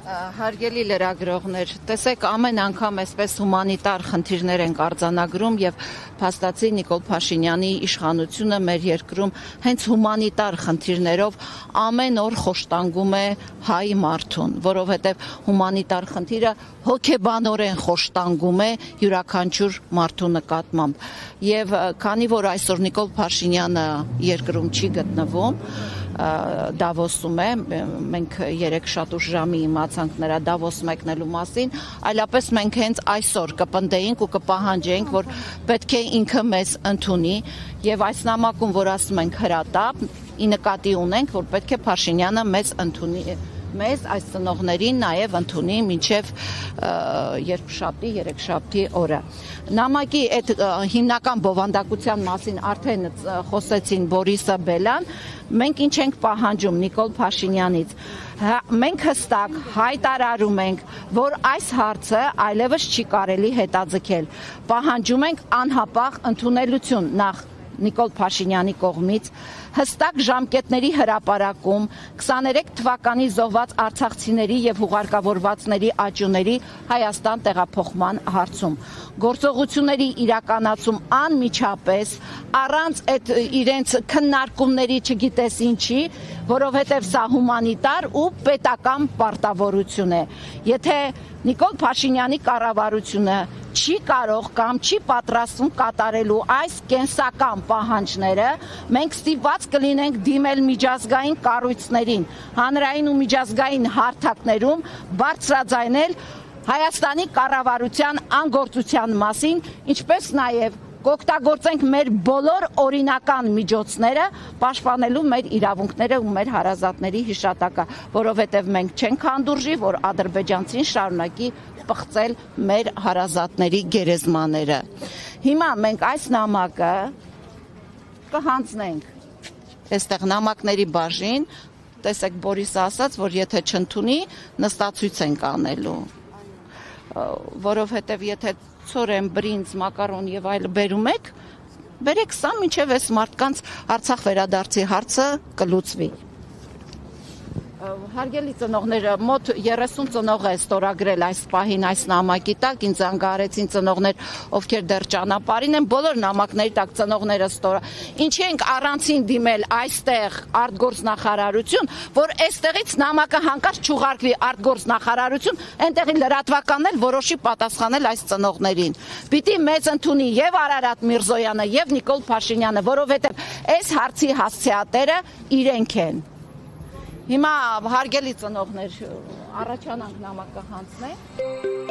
Հարգելի լրագրողներ, տեսեք ամեն անգամ այսպես հումանիտար խնդիրներ ենք արձանագրում եւ փաստացի Նիկոլ Փաշինյանի իշխանությունը մեր երկրում հենց հումանիտար խնդիրներով ամեն օր խոշտանգում է հայ մարդուն, որովհետեւ հումանիտար խնդիրը հոգեբանորեն խոշտանգում է յուրաքանչյուր մարդու նկատմամբ եւ քանի որ այսօր Նիկոլ Փաշինյանը երկրում չի գտնվում Դավոսում է, մենք 3 շատ ուշ ժամի իմացանք նրա Դավոս մեկնելու մասին, այլապես մենք հենց այսօր կպնդեինք ու կպահանջեինք, որ պետք է ինքը մեզ ընդունի եւ այս նամակում, որ ասում ենք հրատապ, ի նկատի ունենք, որ պետք է Փաշինյանը մեզ ընդունի մեզ այս ծնողներին նաև ընդունի մինչև երկշաբթի, երեքշաբթի օրը։ Նամակի այդ հիմնական բովանդակության մասին արդեն խոսեցին Բորիսը Բելան, մենք ինչ ենք պահանջում Նիկոլ Փաշինյանից։ Մենք հստակ հայտարարում ենք, որ այս հարցը այլևս չի կարելի հետաձգել։ Պահանջում ենք անհապաղ ընդունելություն նախ Նիկոլ Փաշինյանի կողմից, հստակ ժամկետների հրապարակում 23 թվականի զոհված արցախցիների եւ հուղարկավորվածների աճուների Հայաստան տեղափոխման հարցում։ Գործողությունների իրականացում անմիջապես առանց այդ իրենց քննարկումների չգիտես ինչի, որովհետեւ սա հումանիտար ու պետական պարտավորություն է։ Եթե Նիկոլ Փաշինյանի կառավարությունը չի կարող կամ չի պատրաստվում կատարելու այս կենսական պահանջները, մենք ստիպված կլինենք դիմել միջազգային կառույցներին, հանրային ու միջազգային հարթակներում բարձրաձայնել Հայաստանի կառավարության անգործության մասին, ինչպես նաև կօգտագործենք մեր բոլոր օրինական միջոցները պաշտպանելու մեր իրավունքները ու մեր հարազատների հիշատակը, որովհետև մենք չենք հանդուրժի, որ ադրբեջանցին շարունակի պղծել մեր հարազատների գերեզմաները։ Հիմա մենք այս նամակը կհանձնենք այստեղ նամակների բաժին, տեսեք Բորիսը ասաց, որ եթե չընդունի, նստացույց ենք անելու, որովհետև եթե ցորեն, բրինձ, մակարոն եւ այլ բերում եք, բերեք սա մինչև այս մարդկանց Արցախ վերադարձի հարցը կլուծվի։ Հարգելի ծնողներ, մոտ 30 ծնող է ստորագրել այս պահին այս նամակի տակ, ինձ զանգահարեցին ծնողներ, ովքեր դեռ ճանապարհին են, բոլոր նամակների տակ ծնողները Ինչի ենք առանցին դիմել այստեղ արտգործնախարարություն, որ այստեղից նամակը հանկարծ չուղարկվի արտգործնախարարություն, այնտեղի լրատվականն էլ որոշի պատասխանել այս ծնողներին։ Պիտի մեզ ընդունի եւ Արարատ Միրզոյանը եւ Նիկոլ Փաշինյանը, որովհետեւ այս հարցի հասցեատերը իրենք են։ Հիմա հարգելի ծնողներ, առաջանանք նամակը հանձնենք։